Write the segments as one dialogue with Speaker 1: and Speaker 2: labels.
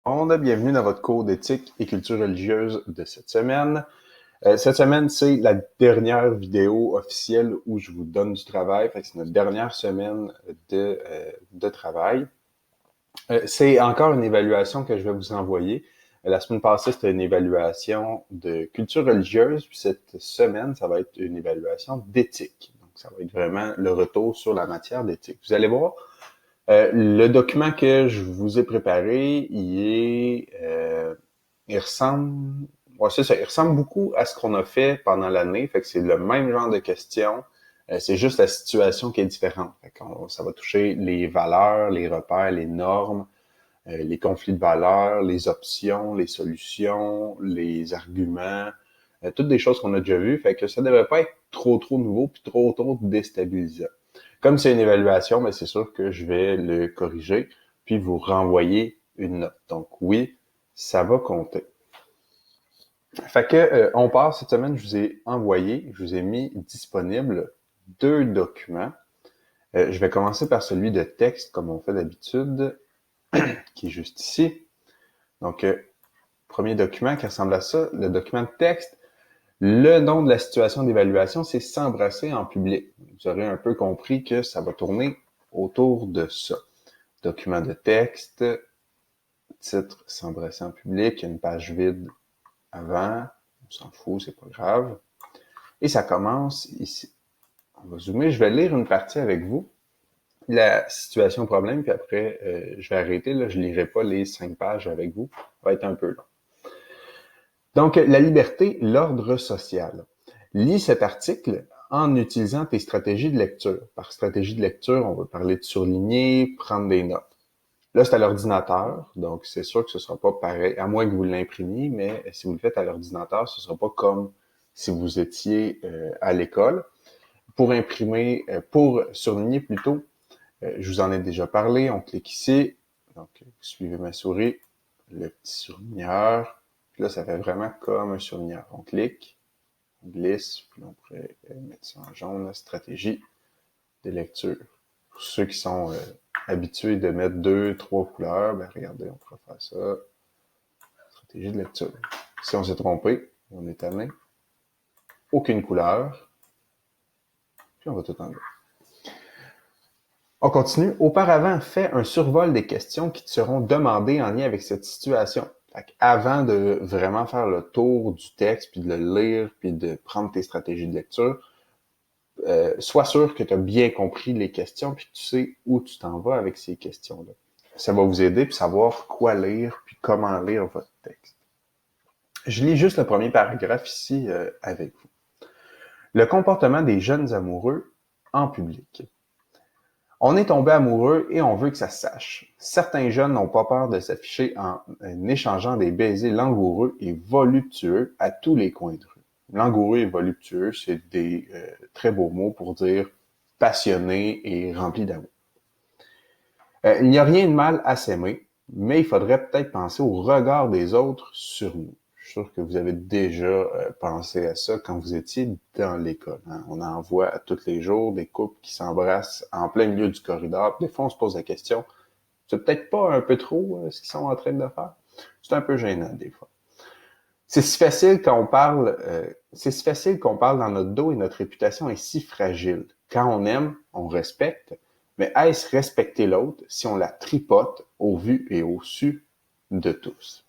Speaker 1: Bienvenue dans votre cours d'éthique et culture religieuse de cette semaine. Cette semaine, c'est la dernière vidéo officielle où je vous donne du travail. Fait que c'est notre dernière semaine de travail. C'est encore une évaluation que je vais vous envoyer. La semaine passée, c'était une évaluation de culture religieuse, puis cette semaine, ça va être une évaluation d'éthique. Donc, ça va être vraiment le retour sur la matière d'éthique. Vous allez voir, le document que je vous ai préparé, il ressemble, ouais, c'est ça, il ressemble beaucoup à ce qu'on a fait pendant l'année. Fait que c'est le même genre de questions. C'est juste la situation qui est différente. Ça va toucher les valeurs, les repères, les normes, les conflits de valeurs, les options, les solutions, les arguments, toutes des choses qu'on a déjà vues. Fait que ça devrait pas être trop nouveau puis trop déstabilisant. Comme c'est une évaluation, mais c'est sûr que je vais le corriger puis vous renvoyer une note. Donc oui, ça va compter. Fait que on part cette semaine, je vous ai mis disponible deux documents. Je vais commencer par celui de texte comme on fait d'habitude, qui est juste ici. Donc premier document qui ressemble à ça, le document de texte. Le nom de la situation d'évaluation, c'est s'embrasser en public. Vous aurez un peu compris que ça va tourner autour de ça. Document de texte, titre s'embrasser en public, il y a une page vide avant, on s'en fout, c'est pas grave. Et ça commence ici. On va zoomer, je vais lire une partie avec vous, la situation problème, puis après, je vais arrêter, là, je lirai pas les 5 pages avec vous, ça va être un peu long. Donc, la liberté, l'ordre social. Lis cet article en utilisant tes stratégies de lecture. Par stratégie de lecture, on va parler de surligner, prendre des notes. Là, c'est à l'ordinateur, donc c'est sûr que ce sera pas pareil, à moins que vous l'imprimiez, mais si vous le faites à l'ordinateur, ce sera pas comme si vous étiez à l'école. Pour imprimer, pour surligner plutôt, je vous en ai déjà parlé, on clique ici, donc vous suivez ma souris, le petit surligneur, puis là, ça fait vraiment comme un surligneur. On clique, on glisse, puis on pourrait mettre ça en jaune, stratégie de lecture. Pour ceux qui sont habitués de mettre 2, 3 couleurs, ben regardez, on pourrait faire ça. Stratégie de lecture. Si on s'est trompé, on est tanné. Aucune couleur. Puis on va tout enlever. On continue. Auparavant, fais un survol des questions qui te seront demandées en lien avec cette situation. Avant de vraiment faire le tour du texte, puis de le lire, puis de prendre tes stratégies de lecture, sois sûr que tu as bien compris les questions, puis que tu sais où tu t'en vas avec ces questions-là. Ça va vous aider, puis savoir quoi lire, puis comment lire votre texte. Je lis juste le premier paragraphe ici avec vous. Le comportement des jeunes amoureux en public. On est tombé amoureux et on veut que ça se sache. Certains jeunes n'ont pas peur de s'afficher en échangeant des baisers langoureux et voluptueux à tous les coins de rue. Langoureux et voluptueux, c'est des très beaux mots pour dire passionné et rempli d'amour. Il n'y a rien de mal à s'aimer, mais il faudrait peut-être penser au regard des autres sur nous. Je suis sûr que vous avez déjà pensé à ça quand vous étiez dans l'école. Hein? On en voit à tous les jours des couples qui s'embrassent en plein milieu du corridor. Des fois, on se pose la question, c'est peut-être pas un peu trop ce qu'ils sont en train de faire? C'est un peu gênant des fois. C'est si facile qu'on parle dans notre dos et notre réputation est si fragile. Quand on aime, on respecte, mais est-ce respecter l'autre si on la tripote au vu et au su de tous?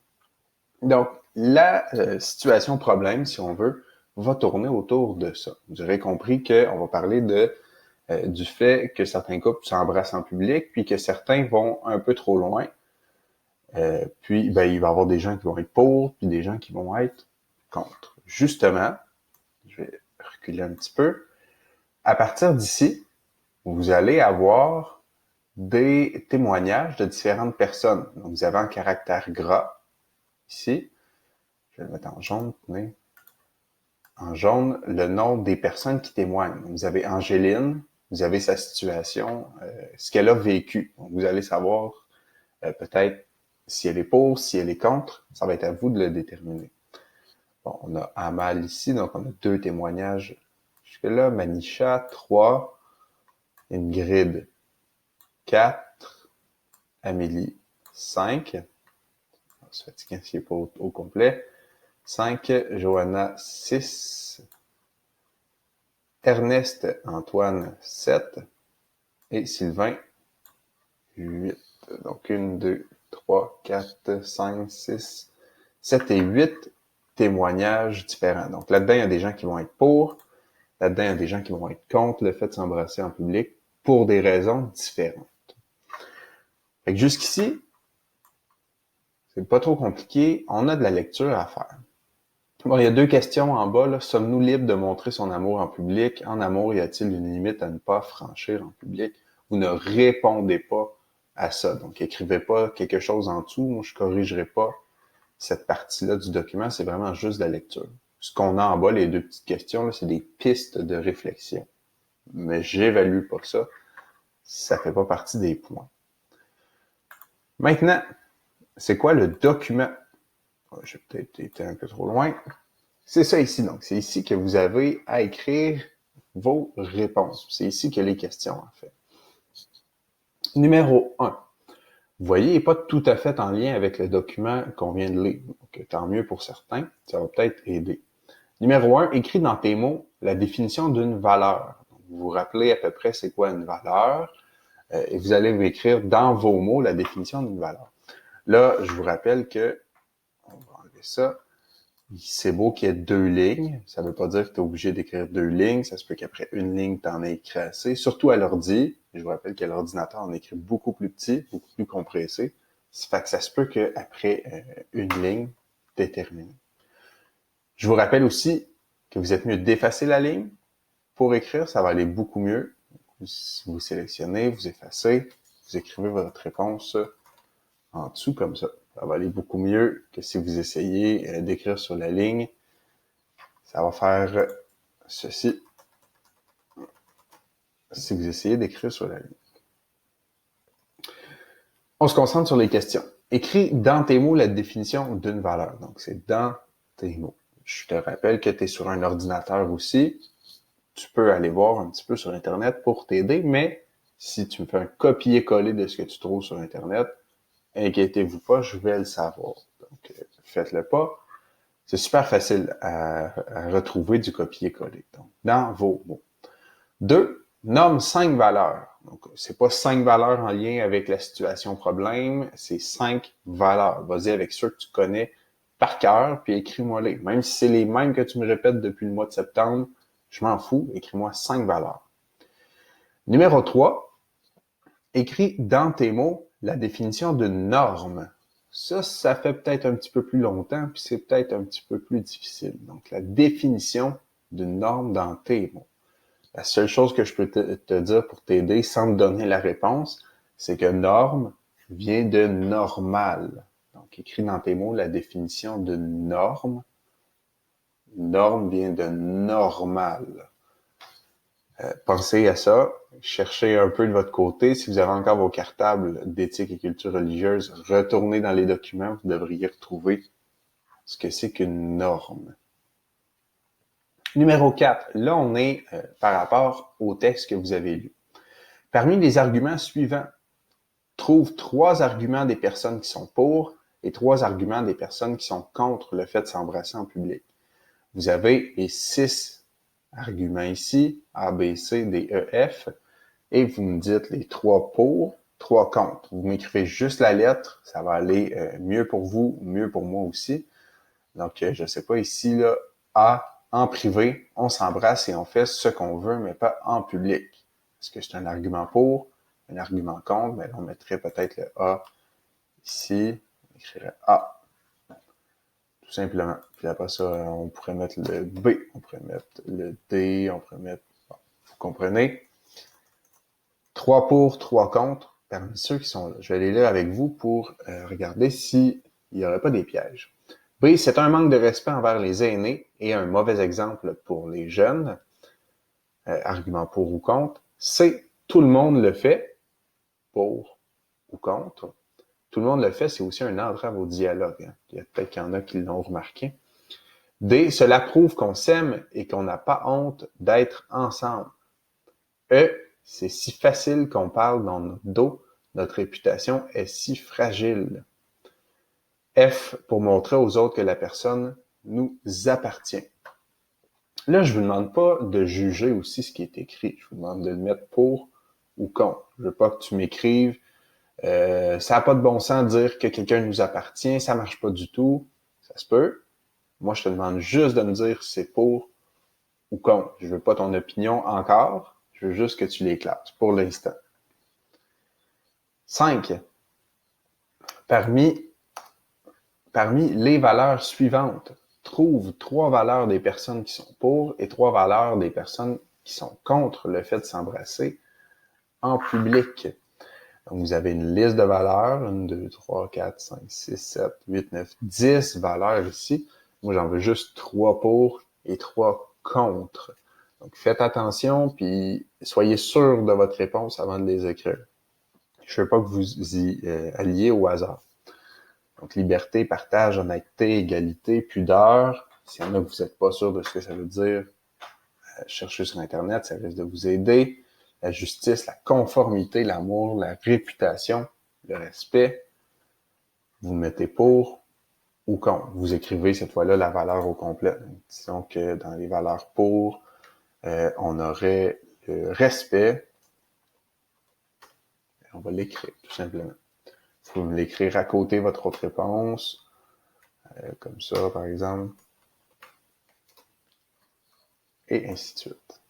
Speaker 1: Donc, la situation problème, si on veut, va tourner autour de ça. Vous aurez compris qu'on va parler du fait que certains couples s'embrassent en public, puis que certains vont un peu trop loin. Puis, ben, il va y avoir des gens qui vont être pour, puis des gens qui vont être contre. Justement, je vais reculer un petit peu. À partir d'ici, vous allez avoir des témoignages de différentes personnes. Donc, vous avez un caractère gras ici. Je vais le mettre en jaune. Tenez. En jaune, le nom des personnes qui témoignent. Donc, vous avez Angéline, vous avez sa situation, ce qu'elle a vécu. Donc, vous allez savoir peut-être si elle est pour, si elle est contre. Ça va être à vous de le déterminer. Bon, on a Amal ici, donc on a 2 témoignages jusque-là. Manisha, 3. Ingrid, 4. Amélie, 5. va se fatiguer s'il n'est pas au complet. 5, Johanna 6, Ernest Antoine 7 et Sylvain 8. Donc 1, 2, 3, 4, 5, 6, 7 et 8 témoignages différents. Donc là-dedans, il y a des gens qui vont être pour, là-dedans, il y a des gens qui vont être contre le fait de s'embrasser en public pour des raisons différentes. Fait que jusqu'ici, c'est pas trop compliqué, on a de la lecture à faire. Bon, il y a 2 questions en bas, là. Sommes-nous libres de montrer son amour en public? En amour, y a-t-il une limite à ne pas franchir en public? Vous ne répondez pas à ça. Donc, écrivez pas quelque chose en dessous. Moi, je corrigerai pas cette partie-là du document. C'est vraiment juste de la lecture. Ce qu'on a en bas, les 2 petites questions, là, c'est des pistes de réflexion. Mais j'évalue pas ça. Ça fait pas partie des points. Maintenant, c'est quoi le document? J'ai peut-être été un peu trop loin. C'est ça ici, donc. C'est ici que vous avez à écrire vos réponses. C'est ici qu'il y a les questions, en fait. Numéro 1. Vous voyez, il n'est pas tout à fait en lien avec le document qu'on vient de lire. Donc, tant mieux pour certains. Ça va peut-être aider. Numéro 1. Écris dans tes mots la définition d'une valeur. Donc, vous vous rappelez à peu près c'est quoi une valeur. Et vous allez écrire dans vos mots la définition d'une valeur. Là, je vous rappelle que, on va enlever ça, c'est beau qu'il y ait 2 lignes. Ça ne veut pas dire que tu es obligé d'écrire 2 lignes. Ça se peut qu'après une ligne, tu en aies écrit assez. Surtout à l'ordi. Je vous rappelle qu'à l'ordinateur, on écrit beaucoup plus petit, beaucoup plus compressé. Ça fait que ça se peut qu'après une ligne, t'es terminé. Je vous rappelle aussi que vous êtes mieux d'effacer la ligne. Pour écrire, ça va aller beaucoup mieux. Vous sélectionnez, vous effacez, vous écrivez votre réponse en dessous comme ça. Ça va aller beaucoup mieux que si vous essayez d'écrire sur la ligne. Ça va faire ceci. Si vous essayez d'écrire sur la ligne. On se concentre sur les questions. Écris dans tes mots la définition d'une valeur. Donc, c'est dans tes mots. Je te rappelle que tu es sur un ordinateur aussi. Tu peux aller voir un petit peu sur Internet pour t'aider, mais si tu me fais un copier-coller de ce que tu trouves sur Internet, inquiétez-vous pas, je vais le savoir. Donc, faites-le pas. C'est super facile à retrouver du copier-coller. Donc, dans vos mots. 2. Nomme 5 valeurs. Donc, c'est pas 5 valeurs en lien avec la situation problème, c'est 5 valeurs. Vas-y avec ceux que tu connais par cœur, puis écris-moi-les. Même si c'est les mêmes que tu me répètes depuis le mois de septembre, je m'en fous, écris-moi 5 valeurs. Numéro 3. Écris dans tes mots la définition d'une norme. Ça fait peut-être un petit peu plus longtemps, puis c'est peut-être un petit peu plus difficile. Donc, la définition d'une norme dans tes mots. La seule chose que je peux te dire pour t'aider sans te donner la réponse, c'est que norme vient de normal. Donc, écris dans tes mots la définition de norme. Norme vient de normal. Pensez à ça. Cherchez un peu de votre côté. Si vous avez encore vos cartables d'éthique et culture religieuse, retournez dans les documents. Vous devriez retrouver ce que c'est qu'une norme. Numéro 4, là on est par rapport au texte que vous avez lu. Parmi les arguments suivants, trouve 3 arguments des personnes qui sont pour et 3 arguments des personnes qui sont contre le fait de s'embrasser en public. Vous avez les 6 arguments ici, A, B, C, D, E, F, et vous me dites les 3 pour, 3 contre. Vous m'écrivez juste la lettre, ça va aller mieux pour vous, mieux pour moi aussi. Donc, je sais pas, ici, là, A, en privé, on s'embrasse et on fait ce qu'on veut, mais pas en public. Est-ce que c'est un argument pour, un argument contre? Ben, on mettrait peut-être le A ici, on écrirait A. Tout simplement. Puis après ça, on pourrait mettre le B, on pourrait mettre le D, on pourrait mettre... Bon, vous comprenez? 3 pour, 3 contre, parmi ceux qui sont là. Je vais les lire avec vous pour regarder s'il n'y aurait pas des pièges. B, c'est un manque de respect envers les aînés et un mauvais exemple pour les jeunes. Argument pour ou contre. C, tout le monde le fait, pour ou contre. Tout le monde le fait, c'est aussi un entrave au dialogue. Hein. Il y a peut-être qu'il y en a qui l'ont remarqué. D, cela prouve qu'on s'aime et qu'on n'a pas honte d'être ensemble. E, c'est si facile qu'on parle dans notre dos, notre réputation est si fragile. F pour montrer aux autres que la personne nous appartient. Là, je vous demande pas de juger aussi ce qui est écrit. Je vous demande de le mettre pour ou contre. Je veux pas que tu m'écrives ça n'a pas de bon sens de dire que quelqu'un nous appartient, ça marche pas du tout. Ça se peut. Moi, je te demande juste de me dire si c'est pour ou contre. Je veux pas ton opinion encore. Je veux juste que tu les classes pour l'instant. 5. Parmi les valeurs suivantes, trouve 3 valeurs des personnes qui sont pour et 3 valeurs des personnes qui sont contre le fait de s'embrasser en public. Donc, vous avez une liste de valeurs, 1, 2, 3, 4, 5, 6, 7, 8, 9, 10 valeurs ici. Moi, j'en veux juste 3 pour et 3 contre. Donc, faites attention, puis soyez sûr de votre réponse avant de les écrire. Je ne veux pas que vous y alliez au hasard. Donc, liberté, partage, honnêteté, égalité, pudeur. S'il y en a que vous n'êtes pas sûr de ce que ça veut dire, cherchez sur Internet, ça risque de vous aider. La justice, la conformité, l'amour, la réputation, le respect. Vous mettez pour ou contre. Vous écrivez cette fois-là la valeur au complet. Disons que dans les valeurs pour, on aurait le respect. On va l'écrire, tout simplement. Vous pouvez me l'écrire à côté de votre autre réponse. Comme ça, par exemple. Et ainsi de suite.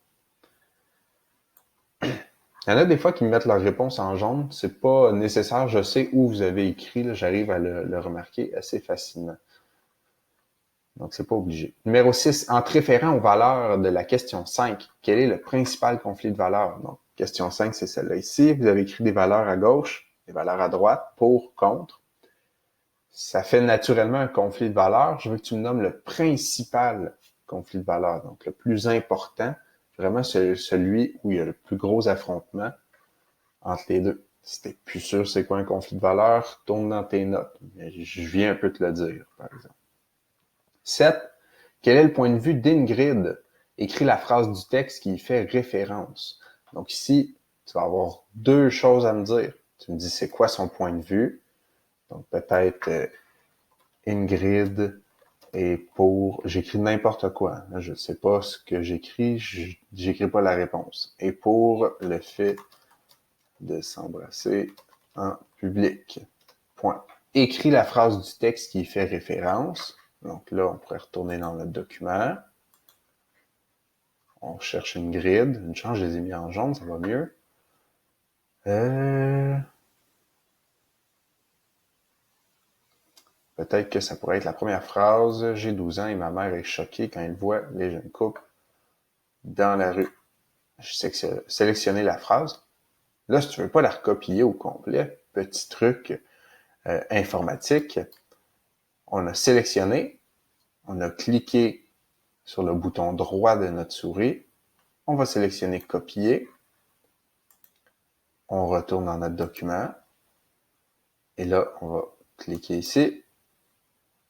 Speaker 1: Il y en a des fois qui me mettent leur réponse en jaune. C'est pas nécessaire. Je sais où vous avez écrit. Là, j'arrive à le remarquer assez facilement. Donc, c'est pas obligé. Numéro 6. En te référant aux valeurs de la question 5, quel est le principal conflit de valeurs? Donc, question 5, c'est celle-là ici. Vous avez écrit des valeurs à gauche, des valeurs à droite, pour, contre. Ça fait naturellement un conflit de valeurs. Je veux que tu me nommes le principal conflit de valeurs. Donc, le plus important, vraiment celui où il y a le plus gros affrontement entre les deux. Si t'es plus sûr c'est quoi un conflit de valeurs, tourne dans tes notes. Mais je viens un peu te le dire, par exemple. 7. Quel est le point de vue d'Ingrid? Écris la phrase du texte qui y fait référence. Donc ici, tu vas avoir 2 choses à me dire. Tu me dis c'est quoi son point de vue. Donc peut-être Ingrid est pour... J'écris n'importe quoi. Là, je ne sais pas ce que j'écris. J'écris pas la réponse. Et pour le fait de s'embrasser en public. Point. Écris la phrase du texte qui y fait référence. Donc là, on pourrait retourner dans notre document. On cherche une grid. Une chance, je les ai mis en jaune, ça va mieux. Peut-être que ça pourrait être la première phrase. J'ai 12 ans et ma mère est choquée quand elle voit les jeunes couples dans la rue. J'ai sélectionné la phrase. Là, si tu veux pas la recopier au complet, petit truc informatique, on a sélectionné, on a cliqué sur le bouton droit de notre souris, on va sélectionner copier, on retourne dans notre document, et là, on va cliquer ici,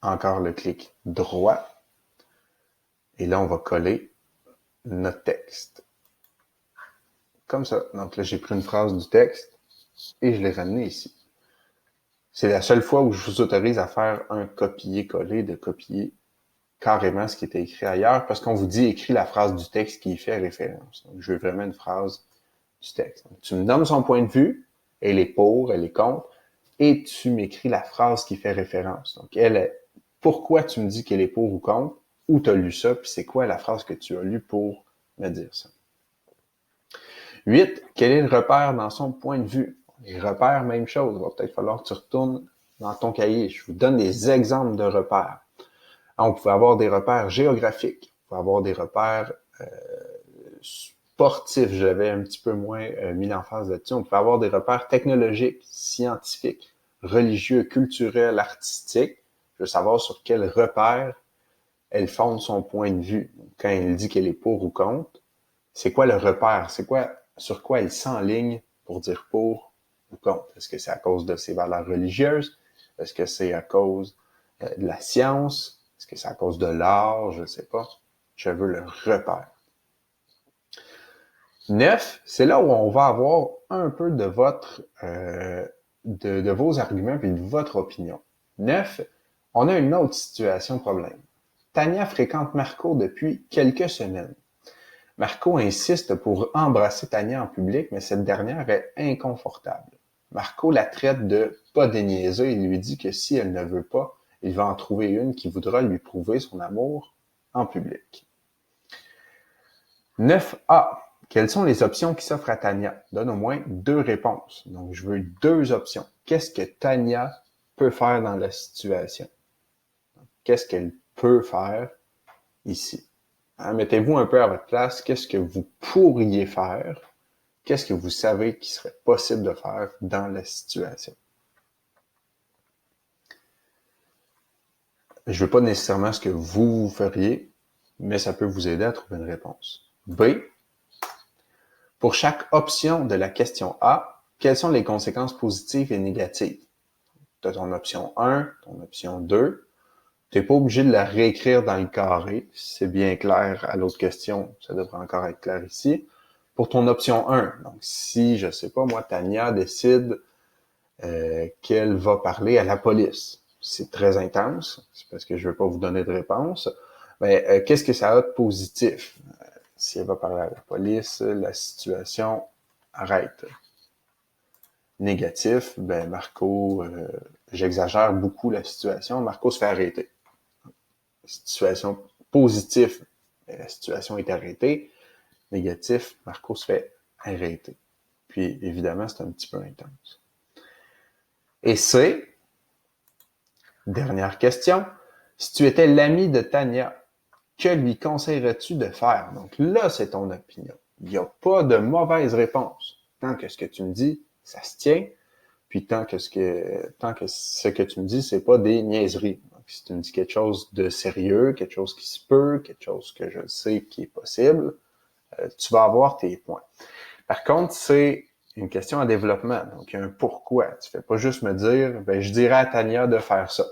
Speaker 1: encore le clic droit, et là, on va coller notre texte. Comme ça. Donc là, j'ai pris une phrase du texte et je l'ai ramené ici. C'est la seule fois où je vous autorise à faire un copier-coller, de copier carrément ce qui était écrit ailleurs, parce qu'on vous dit écris la phrase du texte qui y fait référence. Donc, je veux vraiment une phrase du texte. Donc, tu me donnes son point de vue, elle est pour, elle est contre, et tu m'écris la phrase qui fait référence. Donc, pourquoi tu me dis qu'elle est pour ou contre, où tu as lu ça, puis c'est quoi la phrase que tu as lue pour me dire ça. 8. Quel est le repère dans son point de vue? Les repères, même chose. Il va peut-être falloir que tu retournes dans ton cahier. Je vous donne des exemples de repères. On pouvait avoir des repères géographiques. On pouvait avoir des repères sportifs. J'avais un petit peu moins mis l'emphase là-dessus. On pouvait avoir des repères technologiques, scientifiques, religieux, culturels, artistiques. Je veux savoir sur quel repère elle fonde son point de vue. Quand elle dit qu'elle est pour ou contre, c'est quoi le repère? C'est quoi, sur quoi elle s'enligne pour dire pour ou contre? Est-ce que c'est à cause de ses valeurs religieuses? Est-ce que c'est à cause de la science? Est-ce que c'est à cause de l'art? Je ne sais pas. Je veux le repère. 9, c'est là où on va avoir un peu de votre de vos arguments et de votre opinion. 9, On a une autre situation problème. Tania fréquente Marco depuis quelques semaines. Marco insiste pour embrasser Tania en public, mais cette dernière est inconfortable. Marco la traite de pas déniaiser et lui dit que si elle ne veut pas, il va en trouver une qui voudra lui prouver son amour en public. 9A. Quelles sont les options qui s'offrent à Tania? Donne au moins 2 réponses. Donc, je veux 2 options. Qu'est-ce que Tania peut faire dans la situation? Qu'est-ce qu'elle peut faire ici? Hein, mettez-vous un peu à votre place. Qu'est-ce que vous pourriez faire? Qu'est-ce que vous savez qu'il serait possible de faire dans la situation? Je ne veux pas nécessairement ce que vous feriez, mais ça peut vous aider à trouver une réponse. B. Pour chaque option de la question A, quelles sont les conséquences positives et négatives? Tu as ton option 1, ton option 2. Tu n'es pas obligé de la réécrire dans le carré. Si c'est bien clair à l'autre question, ça devrait encore être clair ici. Pour ton option 1, donc si, je sais pas, moi, Tania décide qu'elle va parler à la police. C'est très intense, c'est parce que je ne vais pas vous donner de réponse. Mais qu'est-ce que ça a de positif? Si elle va parler à la police, la situation arrête. Négatif, ben Marco, j'exagère beaucoup la situation, Marco se fait arrêter. Situation positive, ben, la situation est arrêtée. Négatif, Marco se fait arrêter. Puis évidemment, c'est un petit peu intense. Et C, dernière question, si tu étais l'ami de Tania, que lui conseillerais-tu de faire? Donc là, c'est ton opinion. Il n'y a pas de mauvaise réponse. Tant que ce que tu me dis, ça se tient, puis tant que ce que tu me dis, c'est pas des niaiseries. Donc, si tu me dis quelque chose de sérieux, quelque chose qui se peut, quelque chose que je sais qui est possible, tu vas avoir tes points. Par contre, c'est une question à développement. Donc, il y a un pourquoi. Tu fais pas juste me dire, ben, je dirais à Tania de faire ça.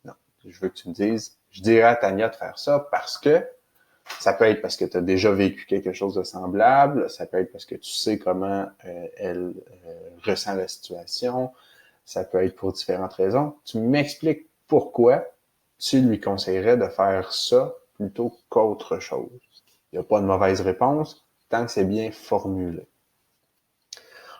Speaker 1: Non. Je veux que tu me dises, je dirais à Tania de faire ça parce que ça peut être parce que tu as déjà vécu quelque chose de semblable, ça peut être parce que tu sais comment elle ressent la situation, ça peut être pour différentes raisons. Tu m'expliques pourquoi tu lui conseillerais de faire ça plutôt qu'autre chose. Il n'y a pas de mauvaise réponse tant que c'est bien formulé.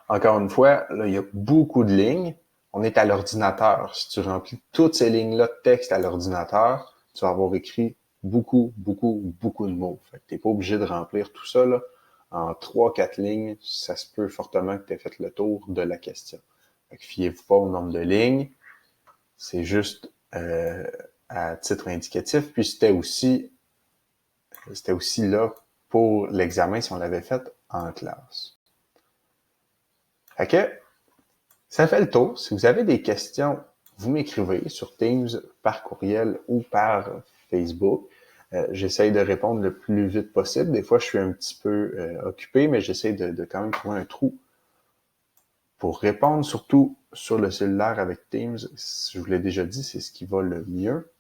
Speaker 1: Encore une fois, là, il y a beaucoup de lignes. On est à l'ordinateur. Si tu remplis toutes ces lignes-là de texte à l'ordinateur, tu vas avoir écrit beaucoup de mots. Fait que t'es pas obligé de remplir tout ça là, en 3-4 lignes. Ça se peut fortement que tu aies fait le tour de la question. Fait que fiez-vous pas au nombre de lignes. C'est juste à titre indicatif. Puis c'était aussi là pour l'examen si on l'avait fait en classe. Fait que ça fait le tour. Si vous avez des questions, vous m'écrivez sur Teams, par courriel ou par Facebook. J'essaye de répondre le plus vite possible. Des fois, je suis un petit peu occupé, mais j'essaie de quand même trouver un trou pour répondre, surtout sur le cellulaire avec Teams. Je vous l'ai déjà dit, c'est ce qui va le mieux.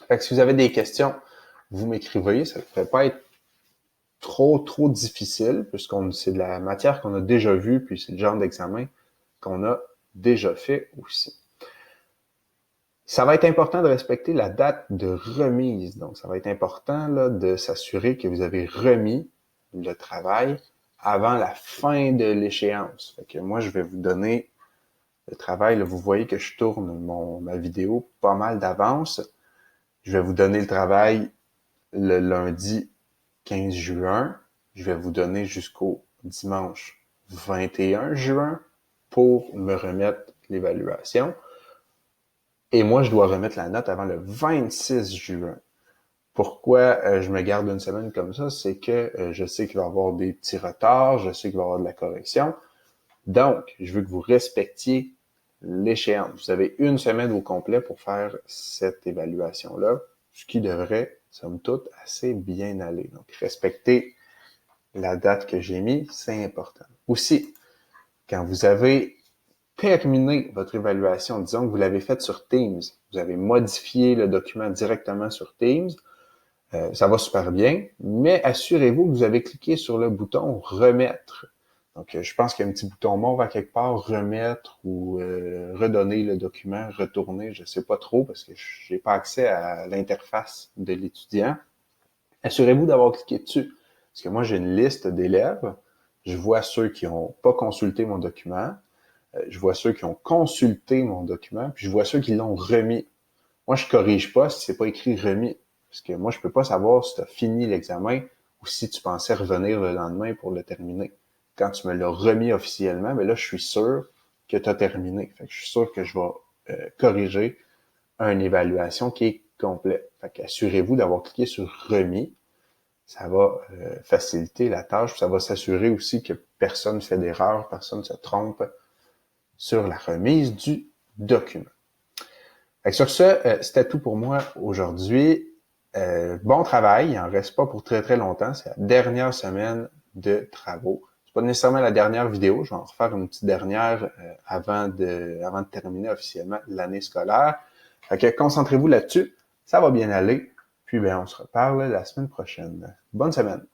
Speaker 1: Fait que si vous avez des questions, vous m'écrivez. Ça ne devrait pas être trop difficile, puisqu'on c'est de la matière qu'on a déjà vue, puis c'est le genre d'examen qu'on a déjà fait aussi. Ça va être important de respecter la date de remise. Donc, ça va être important là, de s'assurer que vous avez remis le travail avant la fin de l'échéance. Fait que moi, je vais vous donner le travail. Là, vous voyez que je tourne ma vidéo pas mal d'avance. Je vais vous donner le travail le lundi 15 juin. Je vais vous donner jusqu'au dimanche 21 juin pour me remettre l'évaluation. Et moi, je dois remettre la note avant le 26 juin. Pourquoi je me garde une semaine comme ça? C'est que je sais qu'il va y avoir des petits retards, je sais qu'il va y avoir de la correction. Donc, je veux que vous respectiez l'échéance. Vous avez une semaine au complet pour faire cette évaluation-là, ce qui devrait, somme toute, assez bien aller. Donc, respectez la date que j'ai mise, c'est important. Aussi, quand vous avez terminé votre évaluation, disons que vous l'avez faite sur Teams, vous avez modifié le document directement sur Teams, ça va super bien, mais assurez-vous que vous avez cliqué sur le bouton « Remettre ». Donc, je pense qu'il y a un petit bouton mauve à quelque part, remettre ou redonner le document, retourner, je sais pas trop parce que j'ai pas accès à l'interface de l'étudiant. Assurez-vous d'avoir cliqué dessus. Parce que moi, j'ai une liste d'élèves. Je vois ceux qui ont pas consulté mon document. Je vois ceux qui ont consulté mon document. Puis je vois ceux qui l'ont remis. Moi, je corrige pas si c'est pas écrit remis. Parce que moi, je peux pas savoir si tu as fini l'examen ou si tu pensais revenir le lendemain pour le terminer. Quand tu me l'as remis officiellement, ben là, je suis sûr que tu as terminé. Fait que je suis sûr que je vais corriger une évaluation qui est complète. Fait qu'assurez-vous d'avoir cliqué sur remis. Ça va faciliter la tâche. Ça va s'assurer aussi que personne ne fait d'erreur, personne ne se trompe sur la remise du document. Fait que sur ce, c'était tout pour moi aujourd'hui. Bon travail, il en reste pas pour très très longtemps. C'est la dernière semaine de travaux. C'est pas nécessairement la dernière vidéo. Je vais en refaire une petite dernière avant de terminer officiellement l'année scolaire. Fait que concentrez-vous là-dessus. Ça va bien aller. Puis ben on se reparle la semaine prochaine. Bonne semaine.